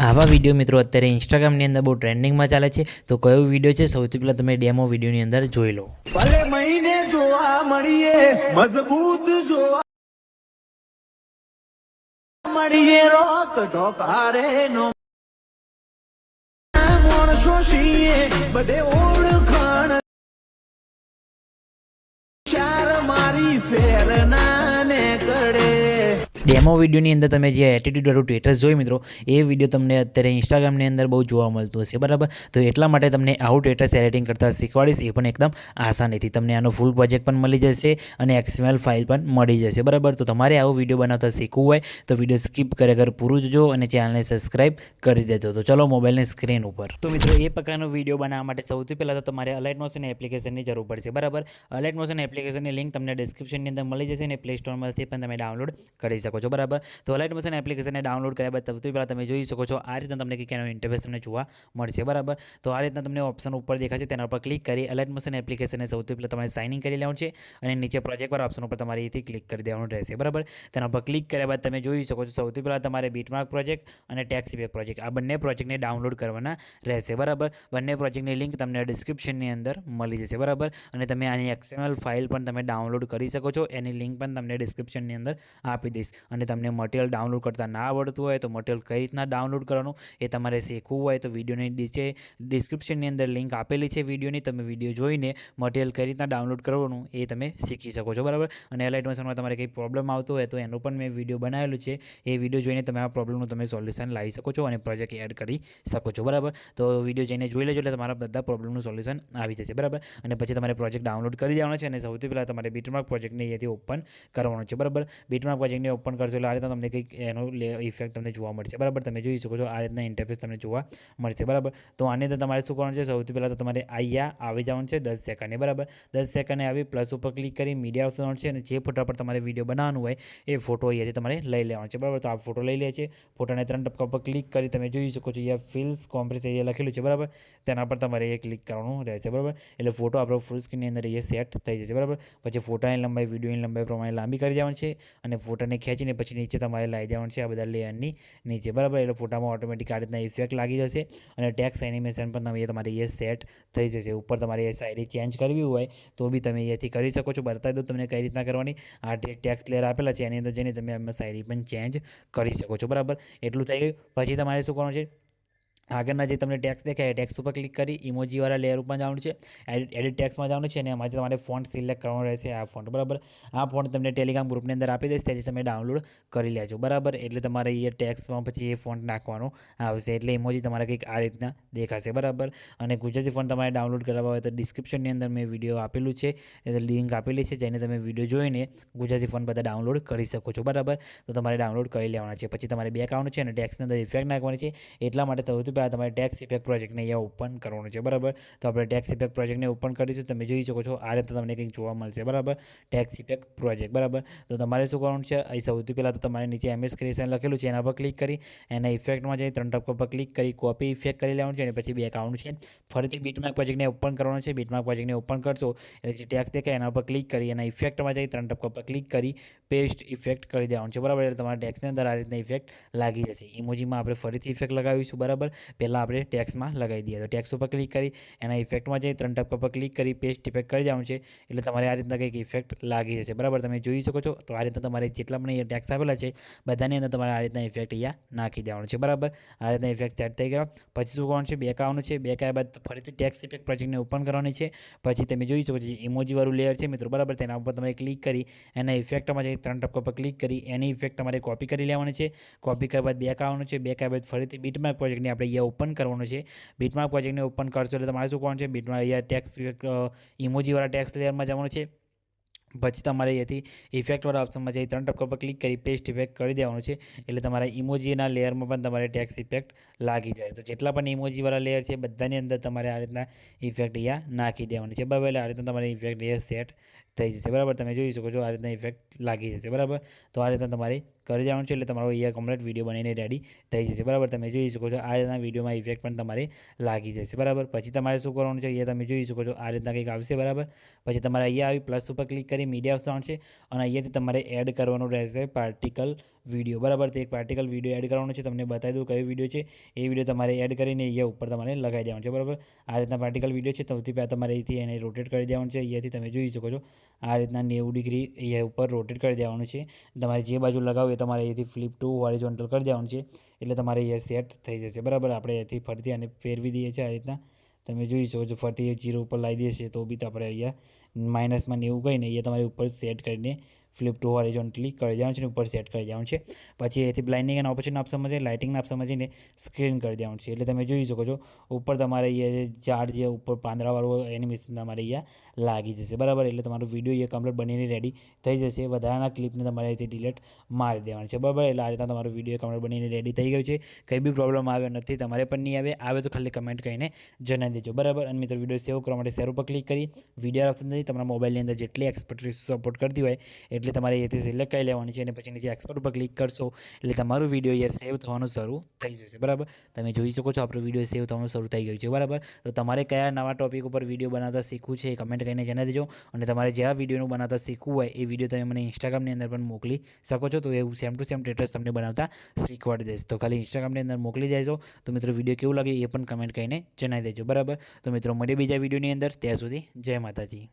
આવા વિડીયો મિત્રો અત્યારે ઇન્સ્ટાગ્રામની અંદર બહુ ટ્રેન્ડિંગમાં ચાલે છે. તો કયો વિડીયો છે સૌથી પહેલાં તમે ડેમો વિડીયોની અંદર જોઈ લો. ભલે મહિને જોવા મળીએ મજબૂત જોવા મળીએ રોક ઢોકારે નો માણસો છીએ બધે ઓળખાણ ચાર મારી ફેર ના ને કડે. ડેમો વિડીયોની અંદર તમે જે એટીટ્યુડવાળું સ્ટેટસ જોઈ મિત્રો, એ વિડીયો તમને અત્યારે ઇન્સ્ટાગ્રામની અંદર બહુ જોવા મળતું હશે, બરાબર. તો એટલા માટે તમને આવું સ્ટેટસ એડિટિંગ કરતાં શીખવાડીશ, એ પણ એકદમ આસાનીથી. તમને આનો ફૂલ પ્રોજેક્ટ પણ મળી જશે અને XML ફાઇલ પણ મળી જશે, બરાબર. તો તમારે આવો વિડીયો બનાવતા શીખવું હોય તો વિડીયો સ્કીપ કરે પૂરું જોજો અને ચેનલને સબસ્ક્રાઇબ કરી દેજો. તો ચલો મોબાઈલની સ્ક્રીન ઉપર. તો મિત્રો એ પ્રકારનો વિડીયો બનાવવા માટે સૌથી પહેલાં તો તમારે અલાઇટ મોશન એપ્લિકેશનની જરૂર પડશે, બરાબર. અલાઇટ મોશન એપ્લિકેશનની લિંક તમને ડિસ્ક્રિપ્શનની અંદર મળી જશે અને પ્લે સ્ટોરમાંથી પણ તમે ડાઉનલોડ કરી શકો છો, બરાબર. તો અલાઇટ મોશન એપ્લિકેશનને ડાઉનલોડ કર્યા બાદ સૌથી પહેલાં તમે જોઈ શકો છો આ રીતના તમને કંઈક એનો ઇન્ટરફેસ તમને જોવા મળશે, બરાબર. તો આ રીતના તમને ઓપ્શન ઉપર દેખાશે, તેના પર ક્લિક કરી અલાઇટ મોશન એપ્લિકેશનને સૌથી પહેલાં તમારે સાઇન ઇન કરી લેવાનું છે અને નીચે પ્રોજેક્ટવાળા ઓપ્શન ઉપર તમારે અહીંથી ક્લિક કરી દેવાનું રહેશે, બરાબર. તેના પર ક્લિક કર્યા બાદ તમે જોઈ શકો છો સૌથી પહેલાં તમારે બીટમાર્ક પ્રોજેક્ટ અને ટેક્સ ઇફેક્ટ પ્રોજેક્ટ આ બંને પ્રોજેક્ટને ડાઉનલોડ કરવાના રહેશે, બરાબર. બંને પ્રોજેક્ટની લિંક તમને ડિસ્ક્રિપ્શનની અંદર મળી જશે, બરાબર. અને તમે આની XML ફાઇલ પણ તમે ડાઉનલોડ કરી શકો છો, એની લિંક પણ તમને ડિસ્ક્રિપ્શનની અંદર આપી દઈશ. અને તમને મટીરિયલ ડાઉનલોડ કરતા ના આવડતું હોય તો મટીરિયલ કઈ રીતના ડાઉનલોડ કરવાનું એ તમારે શીખવું હોય તો વિડીયોની નીચે ડિસ્ક્રિપ્શનની અંદર લિંક આપેલી છે વિડીયોની, તમે વિડીયો જોઈને મટીરિયલ કઈ રીતના ડાઉનલોડ કરવાનું એ તમે શીખી શકો છો, બરાબર. અને અલાઇટ મોશનમાં તમારે કંઈ પ્રોબ્લેમ આવતો હોય તો એનું પણ મેં વિડીયો બનાવેલું છે, એ વિડીયો જોઈને તમે આ પ્રોબ્લેમનું તમે સોલ્યુશન લાવી શકો છો અને પ્રોજેક્ટ એડ કરી શકો છો, બરાબર. તો વિડીયો જઈને જોઈ લેજો એટલે તમારા બધા પ્રોબ્લેમનું સોલ્યુશન આવી જશે, બરાબર. અને પછી તમારે પ્રોજેક્ટ ડાઉનલોડ કરી દેવાનો છે અને સૌથી પહેલાં તમારે બીટમાર્ક પ્રોજેક્ટને અહીંયાથી ઓપન કરવાનો છે, બરાબર. બીટમાર્ક પ્રોજેક્ટને ઓપન કરશો એટલે આ રીતના તમને કંઈક એનો ઇફેક્ટ તમને જોવા મળશે, બરાબર. તમે જોઈ શકો છો આ રીતના ઇન્ટરફેસ તમને જોવા મળશે, બરાબર. તો આની અંદર તમારે શું કરવાનું છે, સૌથી પહેલાં તો તમારે અહીંયા આવી જવાનું છે 10 સેકન્ડે, બરાબર. 10 સેકન્ડે આવી પ્લસ ઉપર ક્લિક કરી મીડિયા ઓપ્શન છે અને જે ફોટા પર તમારે વિડીયો બનાવવાનું હોય એ ફોટો અહીંયાથી તમારે લઈ લેવાનો છે, બરાબર. તો આ ફોટો લઈ લે છે, ફોટાને 3 ટપકા પર ક્લિક કરી તમે જોઈ શકો છો અહીંયા ફિલ્સ કોમ્પ્રેસ અહીંયા લખેલું છે, બરાબર. તેના પર તમારે એ ક્લિક કરવાનું રહેશે, બરાબર. એટલે ફોટો આપણો ફૂલ સ્ક્રીનની અંદર અહીંયા સેટ થઈ જશે, બરાબર. પછી ફોટાની લંબાઈ વિડીયોની લંબાઈ પ્રમાણે લાંબી કરી દેવાની છે અને ફોટાને ખેંચીને પછી નીચે તમારે લાવી દેવાનું છે આ બધા લેયરની નીચે, બરાબર. એટલે ફોટામાં ઓટોમેટિક આ રીતના ઇફેક્ટ લાગી જશે અને ટેક્સ એનિમેશન પણ તમારે એ સેટ થઈ જશે. ઉપર તમારે એ શાયરી ચેન્જ કરવી હોય તો બી તમે અહીંયાથી કરી શકો છો. બતાવી દો તમને કઈ રીતના કરવાની. આ ટેક્સ લેયર આપેલા છે એની અંદર જઈને તમે એમાં શાયરી પણ ચેન્જ કરી શકો છો, બરાબર. એટલું થઈ ગયું. પછી તમારે શું કરવાનું છે, આગળના જે તમને ટેક્સ દેખાય ટેક્સ ઉપર ક્લિક કરી ઇમોજીવાળા લેયર ઉપર જવાનું છે, એડિટ ટેક્સમાં જવાનું છે અને એમાંથી તમારે ફોન્ટ સિલેક્ટ કરવાનું રહેશે, આ ફોન્ટ, બરાબર. આ ફોન્ટ તમને ટેલિગ્રામ ગ્રુપની અંદર આપી દઈશ, તેથી તમે ડાઉનલોડ કરી લેજો, બરાબર. એટલે તમારે એ ટેક્સમાં પછી એ ફોન્ટ નાખવાનું આવશે એટલે ઇમોજી તમારે કંઈક આ રીતના દેખાશે, બરાબર. અને ગુજરાતી ફોન્ટ તમારે ડાઉનલોડ કરવા હોય તો ડિસ્ક્રિપ્શનની અંદર મેં વિડીયો આપેલું છે, એટલે લિંક આપેલી છે જેને તમે વિડીયો જોઈને ગુજરાતી ફોન્ટ બધા ડાઉનલોડ કરી શકો છો, બરાબર. તો તમારે ડાઉનલોડ કરી લેવાના છે. પછી તમારે બેક આવવાનું છે અને ટેક્સની અંદર ઇફેક્ટ નાખવાની છે, એટલા માટે સૌથી પહેલાં તમારે ટેક્સ ઇફેક્ટ પ્રોજેક્ટને અહીંયા ઓપન કરવાનું છે, બરાબર. તો આપણે ટેક્સ ઇફેક્ટ પ્રોજેક્ટને ઓપન કરીશું, તમે જોઈ શકો છો આ રીતે તમને કંઈક જોવા મળશે, બરાબર. ટેક્સ ઇફેક્ટ પ્રોજેક્ટ, બરાબર. તો તમારે શું કરવાનું છે, અહીં સૌથી પહેલાં તો તમારે નીચે MS ક્રિએશન લખેલું છે એના પર ક્લિક કરી એના ઇફેક્ટમાં જઈ 3 ટપકા પર ક્લિક કરી કોપી ઇફેક્ટ કરી લેવાનું છે અને પછી બેક આવવાનું છે. ફરીથી બીટમાર્ક પ્રોજેક્ટને ઓપન કરવાનું છે. બીટમાર્ક પ્રોજેક્ટને ઓપન કરશો એટલે જે ટેક્સ દેખાય એના પર ક્લિક કરી એના ઇફેક્ટમાં જઈ 3 ટપકા પર ક્લિક કરી પેસ્ટ ઇફેક્ટ કરી દેવાનું છે, બરાબર. એટલે તમારા ટેક્સની અંદર આ રીતના ઇફેક્ટ લાગી જશે. ઇમોજીમાં આપણે ફરીથી ઇફેક્ટ લગાવીશું, બરાબર. પહેલાં આપણે ટેક્સમાં લગાવી દઈએ. તો ટેક્સ ઉપર ક્લિક કરી એના ઇફેક્ટમાં જઈ 3 ટપકા પર ક્લિક કરી પેસ્ટ ઇફેક્ટ કરી દેવાનું છે એટલે તમારે આ રીતના કંઈક ઇફેક્ટ લાગી જશે, બરાબર. તમે જોઈ શકો છો. તો આ રીતના તમારે જેટલા પણ અહીંયા ટેક્સ આપેલા છે બધાની અંદર તમારે આ રીતના ઇફેક્ટ અહીંયા નાખી દેવાનું છે, બરાબર. આ રીતના ઇફેક્ટ સેટ થઈ ગયા. પછી શું કરવાનું છે, બેક આવવાનું છે. બેક આવ્યા બાદ ફરીથી ટેક્સ ઇફેક્ટ પ્રોજેક્ટને ઓપન કરવાની છે. પછી તમે જોઈ શકો છો ઇમોજીવાળું લેયર છે મિત્રો, બરાબર. તેના ઉપર તમે ક્લિક કરી એના ઇફેક્ટમાં જઈ 3 ટપકા પર ક્લિક કરી એની ઇફેક્ટ તમારે કોપી કરી લેવાની છે. કોપી કર્યા બાદ બેક આવવાનું છે. બેક આવ્યા બાદ ફરીથી બીટમાર્ક પ્રોજેક્ટને આપણે અહીંયા ઓપન કરવાનું છે. બીટમાર્ક પ્રોજેક્ટને ઓપન કરશો એટલે તમારે શું કરવાનું છે, બીટમાર્ક અહીંયા ટેક્સ ઇમોજીવાળા ટેક્સ લેયરમાં જવાનું છે. પછી તમારે અહીંયાથી ઇફેક્ટવાળા ઓપ્શનમાં જઈ 3 ટપકા પર ક્લિક કરી પેસ્ટ ઇફેક્ટ કરી દેવાનું છે એટલે તમારા ઇમોજીના લેયરમાં પણ તમારે ટેક્સ ઇફેક્ટ લાગી જાય. તો જેટલા પણ ઇમોજીવાળા લેયર છે બધાની અંદર તમારે આ રીતના ઇફેક્ટ અહીંયા નાખી દેવાની છે, બરાબર. એટલે આ રીતના તમારે ઇફેક્ટ અહીંયા સેટ થઈ જશે બરાબર. તમે જોઈ શકો છો આ રીતના ઇફેક્ટ લાગી જશે બરાબર. તો આ રીતના તમારે કરી જવાનું છે એટલે તમારો અહીંયા કમ્પ્લીટ વિડીયો બનીને રેડી થઈ જશે બરાબર. તમે જોઈ શકો છો આ રીતના વિડીયોમાં ઇફેક્ટ પણ તમારે લાગી જશે બરાબર. પછી તમારે શું કરવાનું છે અહીંયા તમે જોઈ શકો છો આ રીતના કંઈક આવશે બરાબર. પછી તમારે અહીંયા આવી પ્લસ ઉપર ક્લિક કરી મીડિયા ઓપ્શન છે અને અહીંયાથી તમારે એડ કરવાનું રહેશે પાર્ટિકલ વિડીયો બરાબર. તો એક પાર્ટિકલ વિડીયો એડ કરવાનો છે. તમને બતાવી દઉં કયો વિડીયો છે. એ વિડીયો તમારે એડ કરીને અહીંયા ઉપર તમારે લગાવી દેવાનું છે બરાબર. આ રીતના પાર્ટિકલ વિડીયો છે. સૌથી પહેલાં તમારે અહીંથી એને રોટેટ કરી દેવાનું છે. અહીંયાથી તમે જોઈ શકો છો આ રીતના 90 ડિગ્રી અહીંયા ઉપર રોટેટ કરી દેવાનું છે. તમારે જે બાજુ લગાવો એ તમારે અહીંથી ફ્લિપ ટુ હોરિઝોન્ટલ કરી દેવાનું છે એટલે તમારે અહીંયા સેટ થઈ જશે બરાબર. આપણે અહીંથી ફરીથી આને ફેરવી દઈએ છીએ આ રીતના તમે જોઈ શકો છો. ફરતી 0 ઉપર લાવી દઈએ છીએ તો બી આપણે અહીંયા માઇનસમાં 90 કહીને અહીંયા તમારે ઉપર સેટ કરીને ફ્લિપ ટુ હોરિઝોન્ટલી કરી દેવાનું છે અને ઉપર સેટ કરી દેવાનું છે. પછી અહીંથી બ્લાઇન્ડિંગ એન્ડ ઓપરેશન ઓપ્શનમાં છે લાઇટિંગના ઓપ્શનમાં જઈને સ્ક્રીન કરી દેવાનું છે એટલે તમે જોઈ શકો છો ઉપર તમારે અહીંયા ઝાડ જે ઉપર પાંદડાવાળું એનિમેશન તમારે અહીંયા લાગી જશે બરાબર. એટલે તમારો વિડીયો અહીંયા કમ્પ્લીટ બનીને રેડી થઈ જશે. વધારાના ક્લિપને તમારે અહીંથી ડિલીટ મારી દેવાની છે બરાબર. એટલે આ રીતના તમારો વિડીયો કમ્પ્લીટ બનીને રેડી થઈ ગયો છે. કંઈ બી પ્રોબ્લેમ આવ્યો નથી, તમારે પણ નહીં આવે તો ખાલી કમેન્ટ કરીને જણાવી દેજો બરાબર. અને મિત્રો વિડીયો સેવ કરવા માટે શેર ઉપર ક્લિક કરી વિડીયો ઓપ્શન નથી તમારા મોબાઈલની અંદર જેટલી એક્સપર્ટ સપોર્ટ કરતી હોય એટલે તમારે અહીંથી સિલેક્ટ કરી લેવાની છે અને પછી નીચે એક્સપર્ટ ઉપર ક્લિક કરશો એટલે તમારું વિડીયો અહીંયા સેવ થવાનું શરૂ થઈ જશે બરાબર. તમે જોઈ શકો છો આપણો વિડીયો સેવ થવાનું શરૂ થઈ ગયું છે બરાબર. તો તમારે કયા નવા ટોપિક ઉપર વિડીયો બનાવતા શીખવું છે એ કમેન્ટ કરીને જણાવી દેજો. અને તમારે જ્યાં વિડીયોનું બનાવતા શીખવું હોય એ વિડીયો તમે મને ઇન્સ્ટાગ્રામની અંદર પણ મોકલી શકો છો. તો એવું સેમ ટુ સેમ ટેટસ તમને બનાવતા શીખવાડી દઈશ. તો ખાલી ઇન્સ્ટાગ્રામની અંદર મોકલી દેજો. તો મિત્રો વિડીયો કેવું લાગે એ પણ કમેન્ટ કરીને જણાવી દેજો બરાબર. તો મિત્રો મળીએ બીજા વિડીયોની અંદર. ત્યાં સુધી જય માતાજી.